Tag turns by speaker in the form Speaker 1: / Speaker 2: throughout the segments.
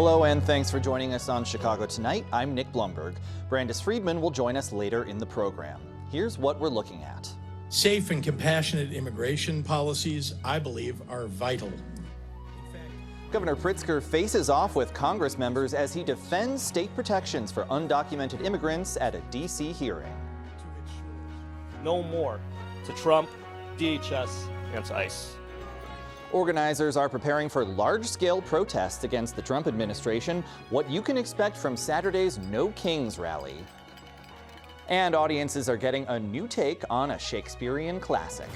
Speaker 1: Hello and thanks for joining us on Chicago Tonight. I'm Nick Blumberg. Brandis Friedman will join us later in the program. Here's what we're looking at.
Speaker 2: Safe and compassionate immigration policies, I believe, are vital.
Speaker 1: Governor Pritzker faces off with Congress members as he defends state protections for undocumented immigrants at a D.C. hearing.
Speaker 3: No more to Trump, DHS, and to ICE.
Speaker 1: Organizers are preparing for large-scale protests against the Trump administration, what you can expect from Saturday's No Kings rally. And audiences are getting a new take on a Shakespearean classic.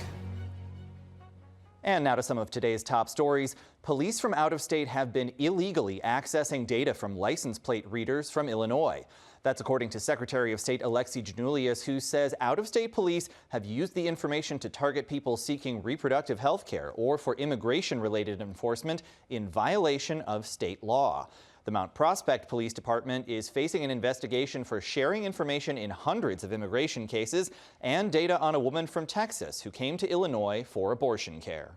Speaker 1: And now to some of today's top stories. Police from out of state have been illegally accessing data from license plate readers from Illinois. That's according to Secretary of State Alexi Janulius, who says out-of-state police have used the information to target people seeking reproductive health care or for immigration-related enforcement in violation of state law. The Mount Prospect Police Department is facing an investigation for sharing information in hundreds of immigration cases and data on a woman from Texas who came to Illinois for abortion care.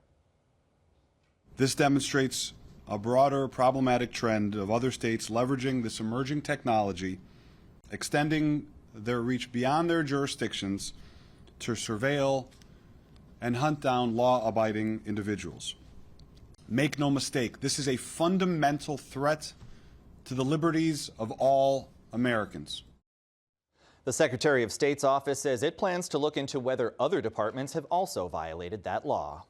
Speaker 4: This demonstrates a broader problematic trend of other states leveraging this emerging technology, extending their reach beyond their jurisdictions to surveil and hunt down law-abiding individuals. Make no mistake, this is a fundamental threat to the liberties of all Americans.
Speaker 1: The Secretary of State's office says it plans to look into whether other departments have also violated that law.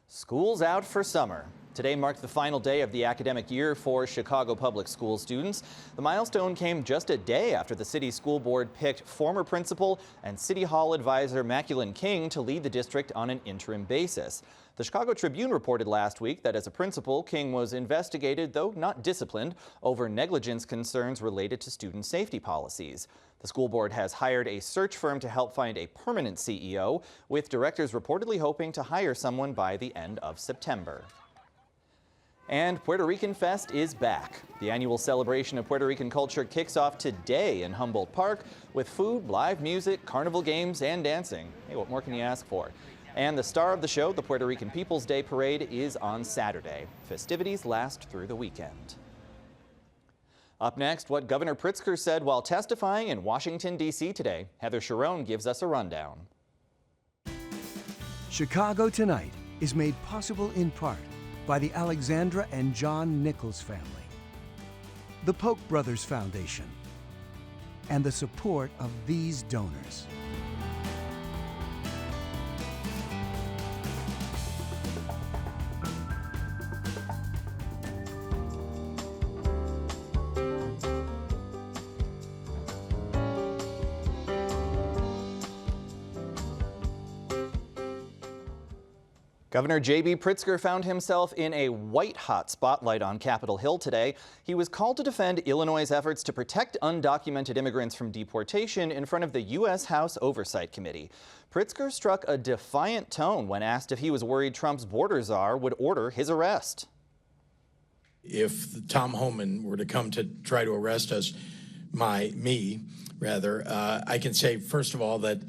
Speaker 1: School's out for summer. Today marked the final day of the academic year for Chicago Public School students. The milestone came just a day after the city school board picked former principal and City Hall advisor Maculin King to lead the district on an interim basis. The Chicago Tribune reported last week that as a principal, King was investigated, though not disciplined, over negligence concerns related to student safety policies. The school board has hired a search firm to help find a permanent CEO, with directors reportedly hoping to hire someone by the end of September. And Puerto Rican Fest is back. The annual celebration of Puerto Rican culture kicks off today in Humboldt Park with food, live music, carnival games, and dancing. Hey, what more can you ask for? And the star of the show, the Puerto Rican People's Day Parade, is on Saturday. Festivities last through the weekend. Up next, what Governor Pritzker said while testifying in Washington, D.C. today. Heather Sharon gives us a rundown.
Speaker 5: Chicago Tonight is made possible in part by the Alexandra and John Nichols family, the Polk Brothers Foundation, and the support of these donors.
Speaker 1: Governor J.B. Pritzker found himself in a white-hot spotlight on Capitol Hill today. He was called to defend Illinois' efforts to protect undocumented immigrants from deportation in front of the U.S. House Oversight Committee. Pritzker struck a defiant tone when asked if he was worried Trump's border czar would order his arrest.
Speaker 2: If Tom Homan were to come to try to arrest us, I can say, first of all, that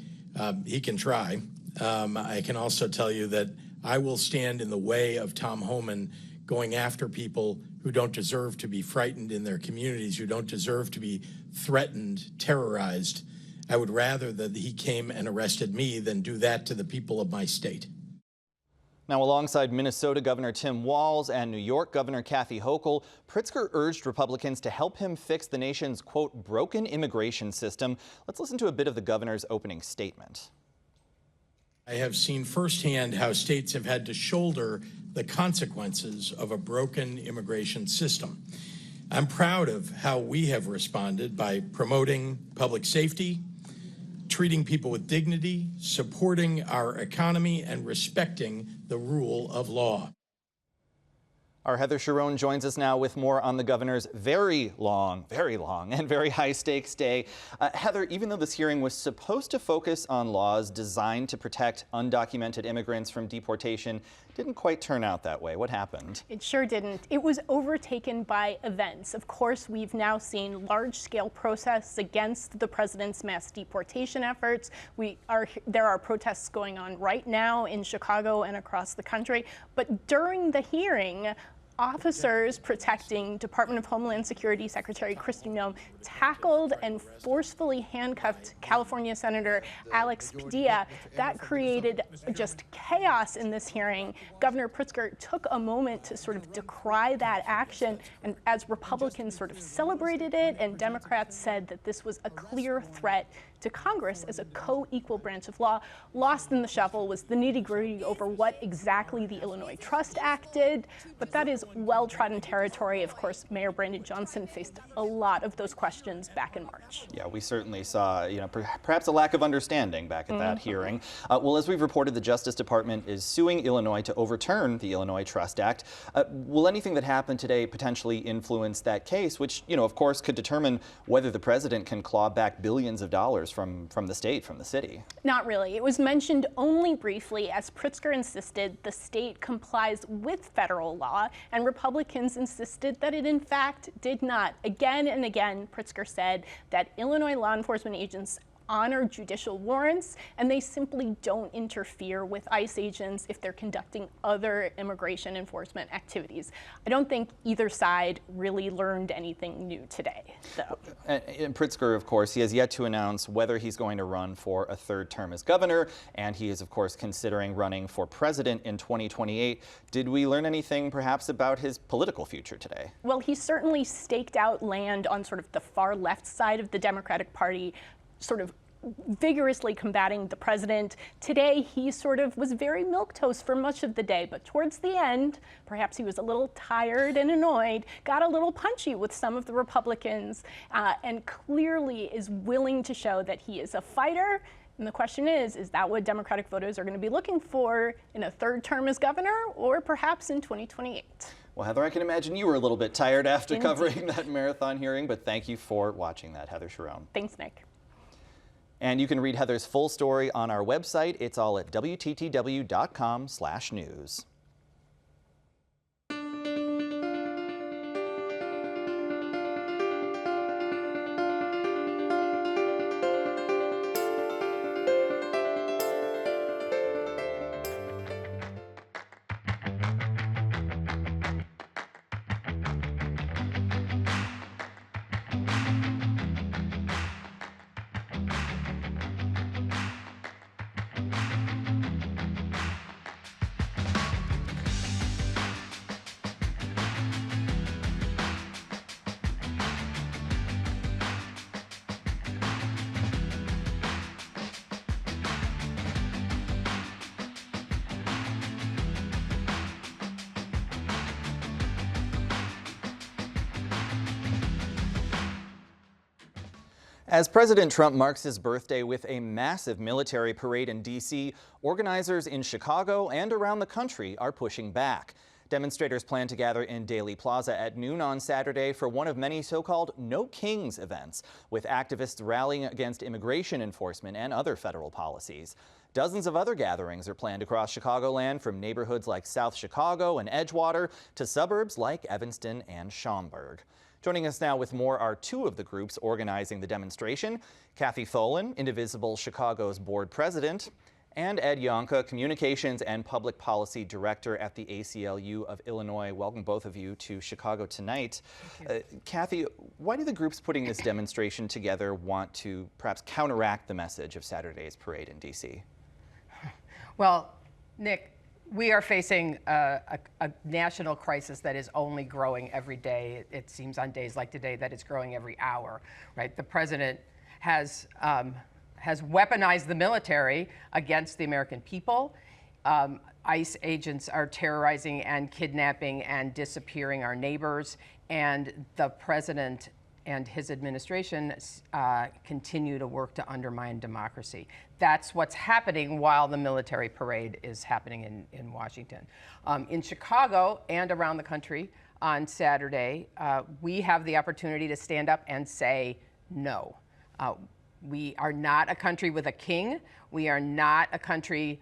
Speaker 2: he can try. I can also tell you that I will stand in the way of Tom Homan going after people who don't deserve to be frightened in their communities, who don't deserve to be threatened, terrorized. I would rather that he came and arrested me than do that to the people of my state.
Speaker 1: Now, alongside Minnesota Governor Tim Walz and New York Governor Kathy Hochul, Pritzker urged Republicans to help him fix the nation's, quote, broken immigration system. Let's listen to a bit of the governor's opening statement.
Speaker 2: I have seen firsthand how states have had to shoulder the consequences of a broken immigration system. I'm proud of how we have responded by promoting public safety, treating people with dignity, supporting our economy, and respecting the rule of law.
Speaker 1: Our Heather Sharon joins us now with more on the governor's very long and very high-stakes day. Heather, even though this hearing was supposed to focus on laws designed to protect undocumented immigrants from deportation, didn't quite turn out that way. What happened?
Speaker 6: It sure didn't. It was overtaken by events. Of course, we've now seen large-scale protests against the president's mass deportation efforts. There are protests going on right now in Chicago and across the country. But during the hearing, officers protecting Department of Homeland Security Secretary Kristi Noem tackled and forcefully handcuffed California Senator Alex Padilla. That created just chaos in this hearing. Governor Pritzker took a moment to sort of decry that action, and as Republicans sort of celebrated it, and Democrats said that this was a clear threat to Congress as a co-equal branch of law. Lost in the shuffle was the nitty-gritty over what exactly the Illinois Trust Act did, but that is well-trodden territory. Of course, Mayor Brandon Johnson faced a lot of those questions back in March.
Speaker 1: Yeah, we certainly saw, perhaps a lack of understanding back at that hearing. Well, as we've reported, the Justice Department is suing Illinois to overturn the Illinois Trust Act. Will anything that happened today potentially influence that case, which, of course, could determine whether the president can claw back billions of dollars from the state, from the city?
Speaker 6: Not really. It was mentioned only briefly, as Pritzker insisted the state complies with federal law, and Republicans insisted that it in fact did not. Again and again, Pritzker said that Illinois law enforcement agents honor judicial warrants, and they simply don't interfere with ICE agents if they're conducting other immigration enforcement activities. I don't think either side really learned anything new today, though.
Speaker 1: And Pritzker, of course, he has yet to announce whether he's going to run for a third term as governor, and he is, of course, considering running for president in 2028. Did we learn anything, perhaps, about his political future today?
Speaker 6: Well, he certainly staked out land on sort of the far left side of the Democratic Party, sort of vigorously combating the president. Today, he sort of was very milquetoast for much of the day, but towards the end, perhaps he was a little tired and annoyed, got a little punchy with some of the Republicans, and clearly is willing to show that he is a fighter. And the question is that what Democratic voters are going to be looking for in a third term as governor, or perhaps in 2028?
Speaker 1: Well, Heather, I can imagine you were a little bit tired after covering that marathon hearing, but thank you for watching that, Heather Sharon.
Speaker 6: Thanks, Nick.
Speaker 1: And you can read Heather's full story on our website. It's all at WTTW.com/news. As President Trump marks his birthday with a massive military parade in D.C., organizers in Chicago and around the country are pushing back. Demonstrators plan to gather in Daley Plaza at noon on Saturday for one of many so-called No Kings events, with activists rallying against immigration enforcement and other federal policies. Dozens of other gatherings are planned across Chicagoland, from neighborhoods like South Chicago and Edgewater to suburbs like Evanston and Schaumburg. Joining us now with more are two of the groups organizing the demonstration: Kathy Tholen, Indivisible Chicago's board president, and Ed Yonka, Communications and Public Policy Director at the ACLU of Illinois. Welcome, both of you, to Chicago tonight. Kathy, why do the groups putting this demonstration together want to perhaps counteract the message of Saturday's parade in D.C.?
Speaker 7: Well, Nick, we are facing a national crisis that is only growing every day. It seems on days like today that it's growing every hour, right? The president has weaponized the military against the American people. ICE agents are terrorizing and kidnapping and disappearing our neighbors, and the president and his administration continue to work to undermine democracy. That's what's happening while the military parade is happening in Washington. In Chicago and around the country on Saturday, we have the opportunity to stand up and say no. We are not a country with a king. We are not a country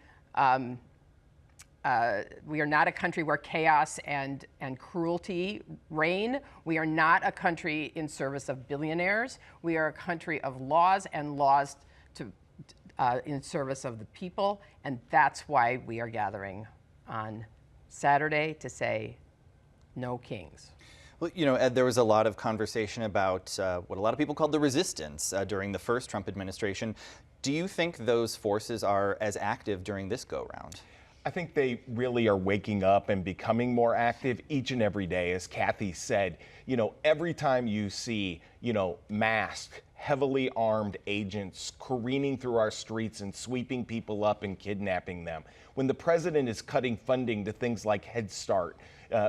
Speaker 7: where chaos and cruelty reign. We are not a country in service of billionaires. We are a country of laws, and laws in service of the people, and that's why we are gathering on Saturday to say no kings.
Speaker 1: Well, you know, Ed, there was a lot of conversation about what a lot of people called the resistance during the first Trump administration. Do you think those forces are as active during this go-round?
Speaker 8: I think they really are waking up and becoming more active each and every day. As Kathy said, you know, every time you see, you know, masked, heavily armed agents careening through our streets and sweeping people up and kidnapping them, when the president is cutting funding to things like Head Start,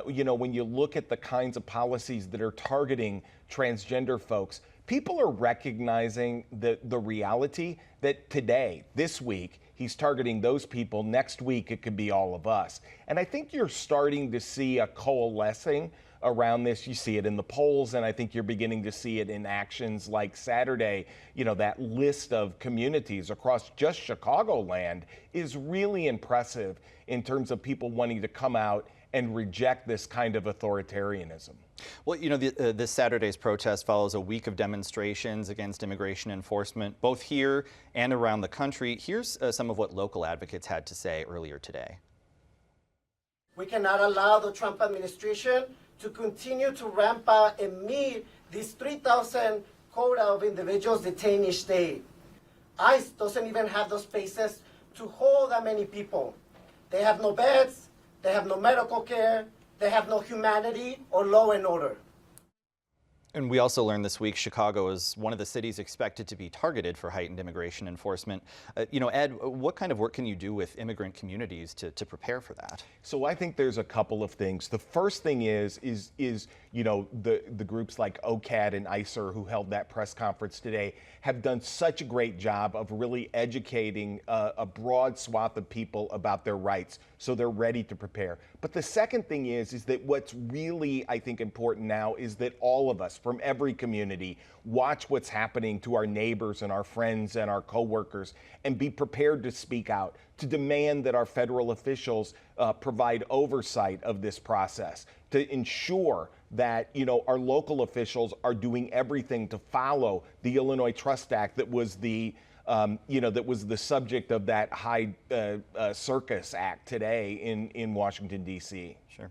Speaker 8: you know, when you look at the kinds of policies that are targeting transgender folks, people are recognizing the reality that today, this week, he's targeting those people. Next week, it could be all of us. And I think you're starting to see a coalescing around this. You see it in the polls, and I think you're beginning to see it in actions like Saturday. You know, that list of communities across just Chicagoland is really impressive in terms of people wanting to come out and reject this kind of authoritarianism.
Speaker 1: Well, you know, this Saturday's protest follows a week of demonstrations against immigration enforcement, both here and around the country. Here's some of what local advocates had to say earlier today.
Speaker 9: We cannot allow the Trump administration to continue to ramp up and meet this 3,000 quota of individuals detained each day. ICE doesn't even have those spaces to hold that many people. They have no beds. They have no medical care, they have no humanity or law and order.
Speaker 1: And we also learned this week Chicago is one of the cities expected to be targeted for heightened immigration enforcement. You know, Ed, what kind of work can you do with immigrant communities to prepare for that?
Speaker 8: So I think there's a couple of things. The first thing is you know, the groups like OCAD and ICER who held that press conference today have done such a great job of really educating a broad swath of people about their rights, so they're ready to prepare. But the second thing is that what's really, I think, important now is that all of us from every community watch what's happening to our neighbors and our friends and our coworkers and be prepared to speak out, to demand that our federal officials provide oversight of this process, to ensure that, you know, our local officials are doing everything to follow the Illinois Trust Act that was the you know, that was the subject of that high circus act today in Washington, D.C.
Speaker 1: Sure.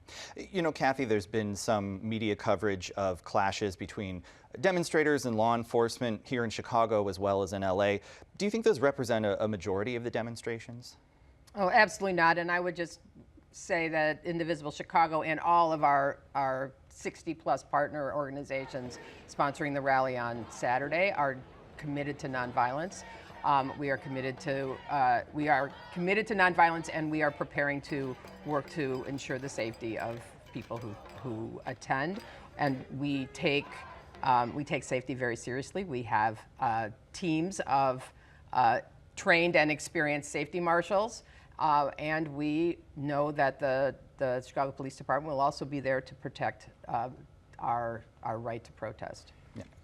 Speaker 1: You know, Kathy, there's been some media coverage of clashes between demonstrators and law enforcement here in Chicago as well as in L.A. Do you think those represent a majority of the demonstrations?
Speaker 7: Oh, absolutely not. And I would just say that Indivisible Chicago and all of our 60-plus partner organizations sponsoring the rally on Saturday are committed to nonviolence. We are committed to nonviolence, and we are preparing to work to ensure the safety of people who attend. And we take safety very seriously. We have teams of trained and experienced safety marshals, and we know that the Chicago Police Department will also be there to protect our right to protest.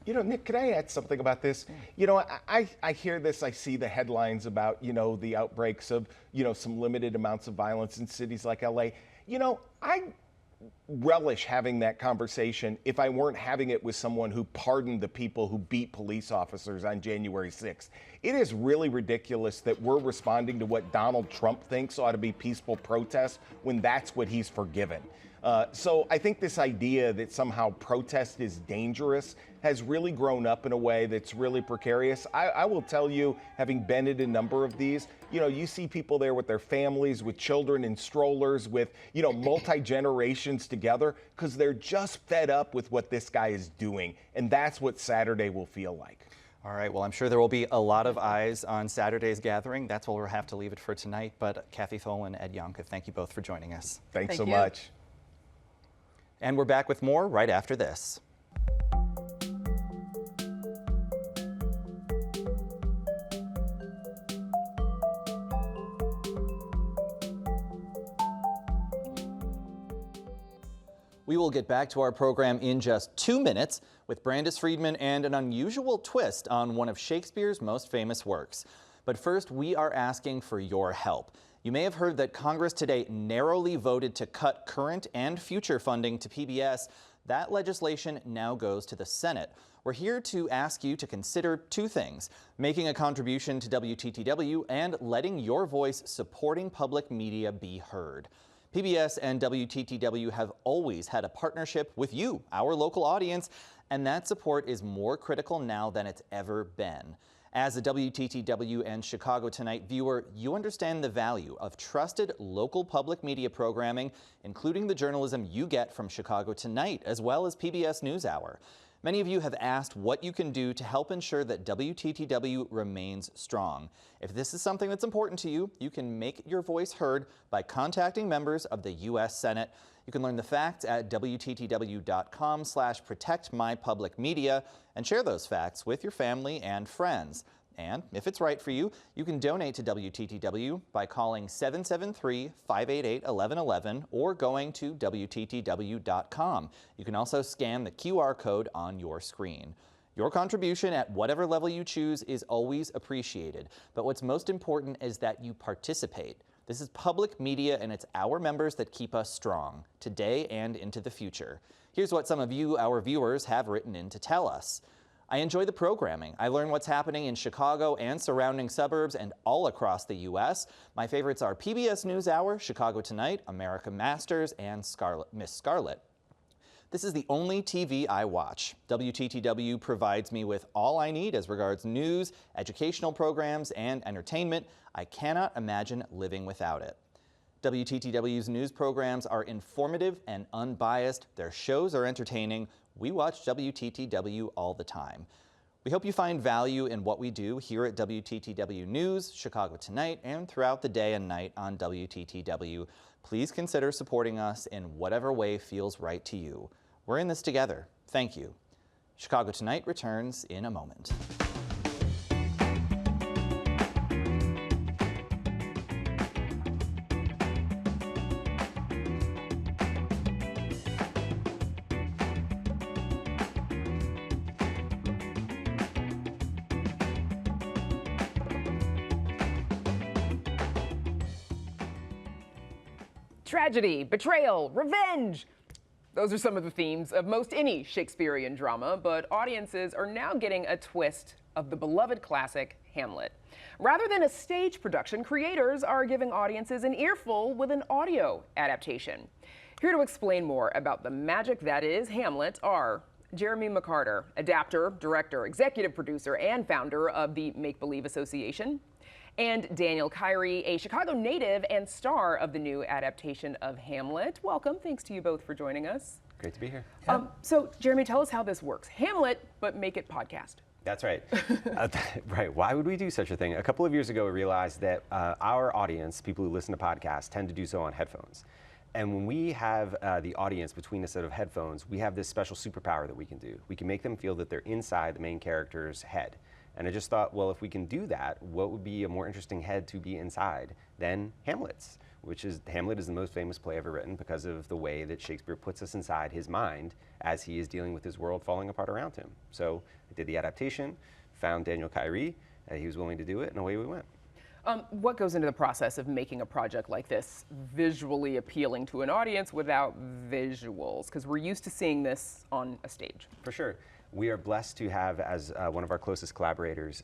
Speaker 8: You know, Nick, could I add something about this? You know, I hear this, I see the headlines about, you know, the outbreaks of, you know, some limited amounts of violence in cities like LA. You know, I relish having that conversation if I weren't having it with someone who pardoned the people who beat police officers on January 6th. It is really ridiculous that we're responding to what Donald Trump thinks ought to be peaceful protest when that's what he's forgiven. So I think this idea that somehow protest is dangerous has really grown up in a way that's really precarious. I will tell you, having been at a number of these, you know, you see people there with their families, with children in strollers, with, you know, multi-generations together, because they're just fed up with what this guy is doing. And that's what Saturday will feel like.
Speaker 1: All right, well, I'm sure there will be a lot of eyes on Saturday's gathering. That's where we'll have to leave it for tonight. But Kathy Tholen, Ed Yonka, thank you both for joining us.
Speaker 8: Thanks so much.
Speaker 1: And we're back with more right after this. We will get back to our program in just 2 minutes with Brandis Friedman and an unusual twist on one of Shakespeare's most famous works. But first, we are asking for your help. You may have heard that Congress today narrowly voted to cut current and future funding to PBS. That legislation now goes to the Senate. We're here to ask you to consider 2 things: making a contribution to WTTW and letting your voice supporting public media be heard. PBS and WTTW have always had a partnership with you, our local audience, and that support is more critical now than it's ever been. As a WTTW and Chicago Tonight viewer, you understand the value of trusted local public media programming, including the journalism you get from Chicago Tonight, as well as PBS NewsHour. Many of you have asked what you can do to help ensure that WTTW remains strong. If this is something that's important to you, you can make your voice heard by contacting members of the U.S. Senate. You can learn the facts at WTTW.com/protectmypublicmedia and share those facts with your family and friends. And if it's right for you, you can donate to WTTW by calling 773-588-1111 or going to WTTW.com. You can also scan the QR code on your screen. Your contribution at whatever level you choose is always appreciated, but what's most important is that you participate. This is public media, and it's our members that keep us strong, today and into the future. Here's what some of you, our viewers, have written in to tell us. I enjoy the programming. I learn what's happening in Chicago and surrounding suburbs and all across the U.S. My favorites are PBS NewsHour, Chicago Tonight, America Masters, and Miss Scarlet. This is the only TV I watch. WTTW provides me with all I need as regards news, educational programs, and entertainment. I cannot imagine living without it. WTTW's news programs are informative and unbiased. Their shows are entertaining. We watch WTTW all the time. We hope you find value in what we do here at WTTW News, Chicago Tonight, and throughout the day and night on WTTW. Please consider supporting us in whatever way feels right to you. We're in this together. Thank you. Chicago Tonight returns in a moment.
Speaker 10: Tragedy, betrayal, revenge. Those are some of the themes of most any Shakespearean drama, but audiences are now getting a twist of the beloved classic Hamlet. Rather than a stage production, creators are giving audiences an earful with an audio adaptation. Here to explain more about the magic that is Hamlet are Jeremy McCarter, adapter, director, executive producer, and founder of the Make Believe Association, and Daniel Kyrie, a Chicago native and star of the new adaptation of Hamlet. Welcome. Thanks to you both for joining us.
Speaker 11: Great to be here.
Speaker 10: So, Jeremy, tell us how this works. Hamlet, but make it podcast.
Speaker 11: That's right. Right. Why would we do such a thing? A couple of years ago, we realized that our audience, people who listen to podcasts, tend to do so on headphones. And when we have the audience between a set of headphones, we have this special superpower that we can do. We can make them feel that they're inside the main character's head. And I just thought, well, if we can do that, what would be a more interesting head to be inside than Hamlet's, Hamlet is the most famous play ever written because of the way that Shakespeare puts us inside his mind as he is dealing with his world falling apart around him. So I did the adaptation, found Daniel Kyrie, he was willing to do it, and away we went.
Speaker 10: What goes into the process of making a project like this visually appealing to an audience without visuals? Because we're used to seeing this on a stage.
Speaker 11: For sure. We are blessed to have as one of our closest collaborators,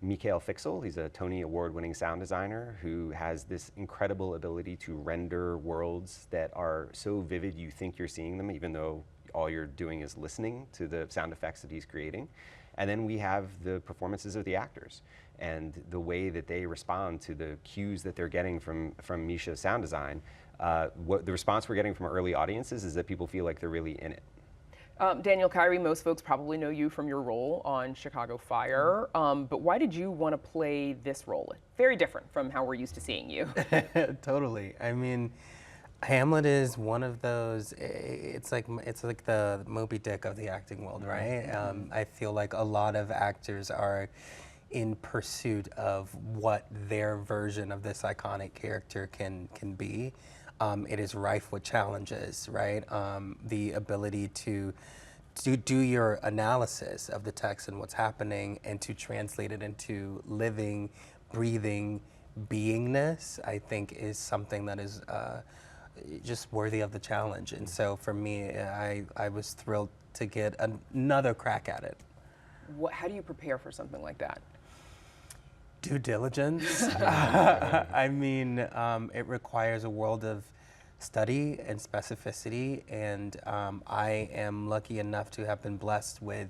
Speaker 11: Mikhail Fixel. He's a Tony Award-winning sound designer who has this incredible ability to render worlds that are so vivid you think you're seeing them, even though all you're doing is listening to the sound effects that he's creating. And then we have the performances of the actors and the way that they respond to the cues that they're getting from Misha's sound design. What the response we're getting from early audiences is that people feel like they're really in it.
Speaker 10: Daniel Kyrie, most folks probably know you from your role on Chicago Fire, but why did you want to play this role? Very different from how we're used to seeing you.
Speaker 12: Totally. I mean, Hamlet is one of those, it's like the Moby Dick of the acting world, right? I feel like a lot of actors are in pursuit of what their version of this iconic character can be. It is rife with challenges, right? The ability to do your analysis of the text and what's happening and to translate it into living, breathing beingness, I think is something that is just worthy of the challenge. And so for me, I was thrilled to get another crack at it.
Speaker 10: How do you prepare for something like that?
Speaker 12: Due diligence. I mean, it requires a world of study and specificity, and I am lucky enough to have been blessed with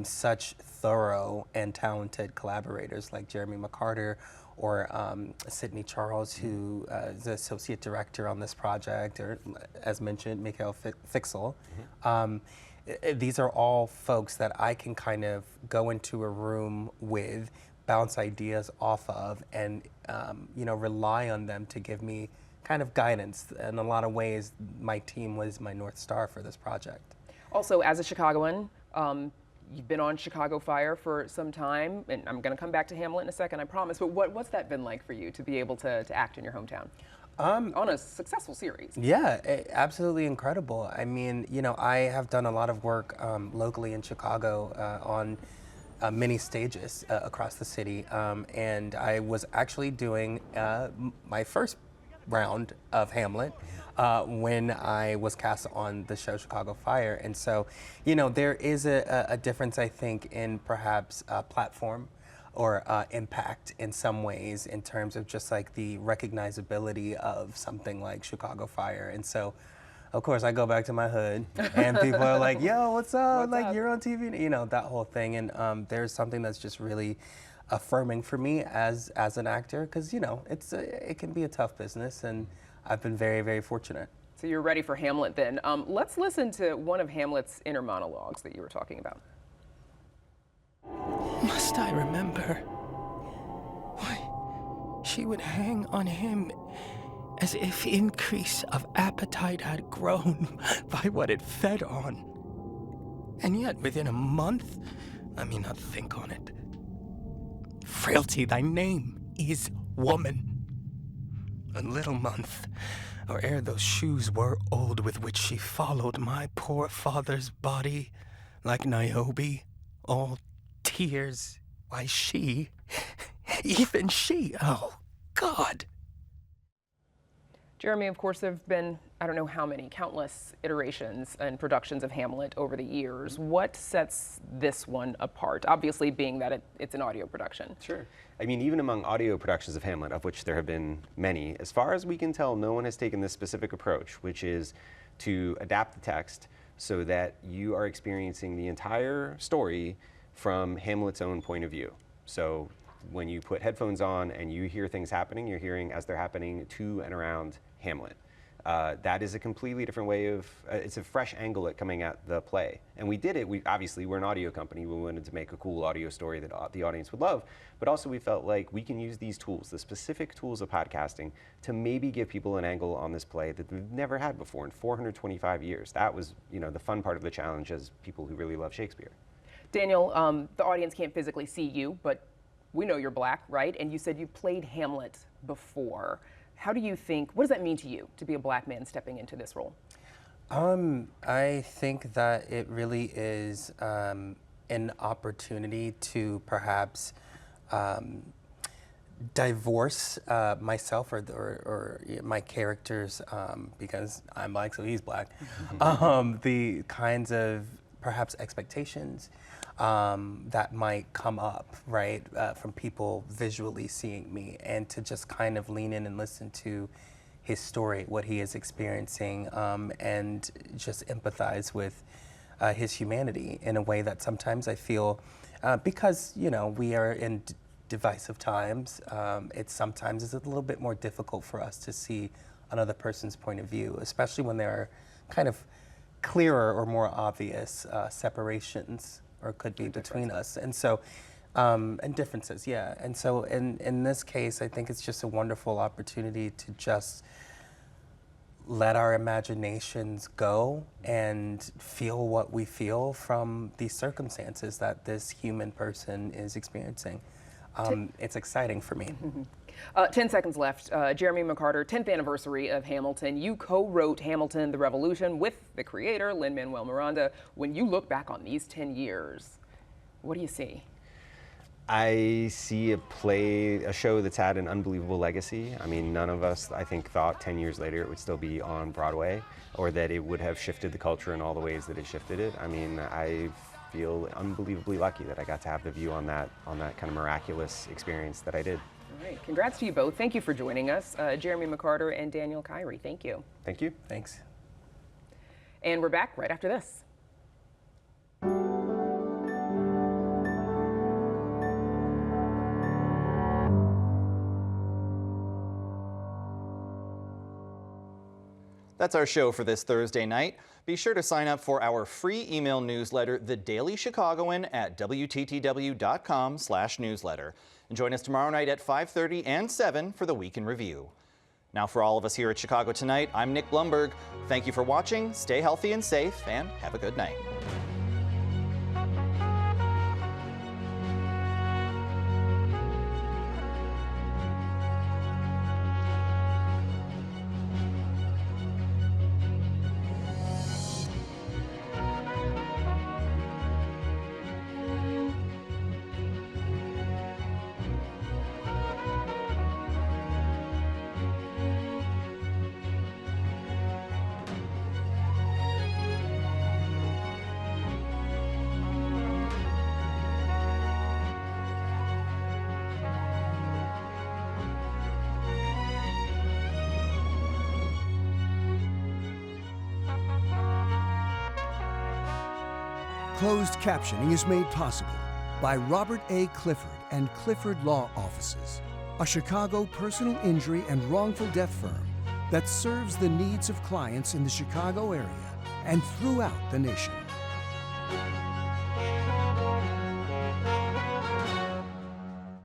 Speaker 12: such thorough and talented collaborators like Jeremy McCarter or Sydney Charles, who is the associate director on this project, or as mentioned, Mikhail Fixel. These are all folks that I can kind of go into a room with, bounce ideas off of, and you know, rely on them to give me kind of guidance. In a lot of ways, my team was my North Star for this project.
Speaker 10: Also, as a Chicagoan, you've been on Chicago Fire for some time, and I'm going to come back to Hamlet in a second, I promise, but what's that been like for you to be able to act in your hometown? On a successful series.
Speaker 12: Yeah, absolutely incredible. I mean, you know, I have done a lot of work locally in Chicago on many stages across the city, and I was actually doing my first round of Hamlet when I was cast on the show Chicago Fire. And so, you know, there is a difference, I think, in perhaps platform or impact in some ways in terms of just like the recognizability of something like Chicago Fire. And so, of course, I go back to my hood and people are like, yo, what's up? You're on TV, you know, that whole thing. And there's something that's just really affirming for me as an actor, because, you know, it can be a tough business, and I've been very, very fortunate.
Speaker 10: So you're ready for Hamlet then. Let's listen to one of Hamlet's inner monologues that you were talking about.
Speaker 13: Must I remember? Why, she would hang on him as if increase of appetite had grown by what it fed on. And yet within a month, let me not think on it. Frailty, thy name is woman. A little month, or ere those shoes were old with which she followed my poor father's body, like Niobe, all tears. Why, she, even she, oh, God.
Speaker 10: Jeremy, of course, there have been, I don't know how many, countless iterations and productions of Hamlet over the years. What sets this one apart? Obviously being that it's an audio production.
Speaker 11: Sure. I mean, even among audio productions of Hamlet, of which there have been many, as far as we can tell, no one has taken this specific approach, which is to adapt the text so that you are experiencing the entire story from Hamlet's own point of view. So when you put headphones on and you hear things happening, you're hearing as they're happening to and around Hamlet. That is a completely different way of, it's a fresh angle at coming at the play. And we did it, obviously we're an audio company, we wanted to make a cool audio story that the audience would love, but also we felt like we can use these tools, the specific tools of podcasting, to maybe give people an angle on this play that we've never had before in 425 years. That was, you know, the fun part of the challenge as people who really love Shakespeare.
Speaker 10: Daniel, the audience can't physically see you, but we know you're Black, right? And you said you played Hamlet before. How do you think, what does that mean to you to be a Black man stepping into this role?
Speaker 12: I think that it really is an opportunity to perhaps divorce myself or my characters, because I'm Black, so he's Black, the kinds of perhaps expectations that might come up, right, from people visually seeing me, and to just kind of lean in and listen to his story, what he is experiencing, and just empathize with his humanity in a way that sometimes I feel, because, you know, we are in divisive times, it sometimes is a little bit more difficult for us to see another person's point of view, especially when there are kind of clearer or more obvious separations, or could be between us. And so, and differences, yeah. And so in this case, I think it's just a wonderful opportunity to just let our imaginations go and feel what we feel from these circumstances that this human person is experiencing. It's exciting for me.
Speaker 10: 10 seconds left. Jeremy McCarter, 10th anniversary of Hamilton. You co-wrote Hamilton, The Revolution with the creator, Lin-Manuel Miranda. When you look back on these 10 years, what do you see?
Speaker 11: I see a show that's had an unbelievable legacy. I mean, none of us, I think, thought 10 years later it would still be on Broadway, or that it would have shifted the culture in all the ways that it shifted it. I mean, I feel unbelievably lucky that I got to have the view on that kind of miraculous experience that I did.
Speaker 10: All right, congrats to you both. Thank you for joining us. Jeremy McCarter and Daniel Kyrie, thank you.
Speaker 11: Thank you.
Speaker 12: Thanks.
Speaker 10: And we're back right after this.
Speaker 1: That's our show for this Thursday night. Be sure to sign up for our free email newsletter, The Daily Chicagoan, at WTTW.com/newsletter. And join us tomorrow night at 5:30 and 7 for the Week in Review. Now for all of us here at Chicago Tonight, I'm Nick Blumberg. Thank you for watching, stay healthy and safe, and have a good night.
Speaker 5: Closed captioning is made possible by Robert A. Clifford and Clifford Law Offices, a Chicago personal injury and wrongful death firm that serves the needs of clients in the Chicago area and throughout the nation.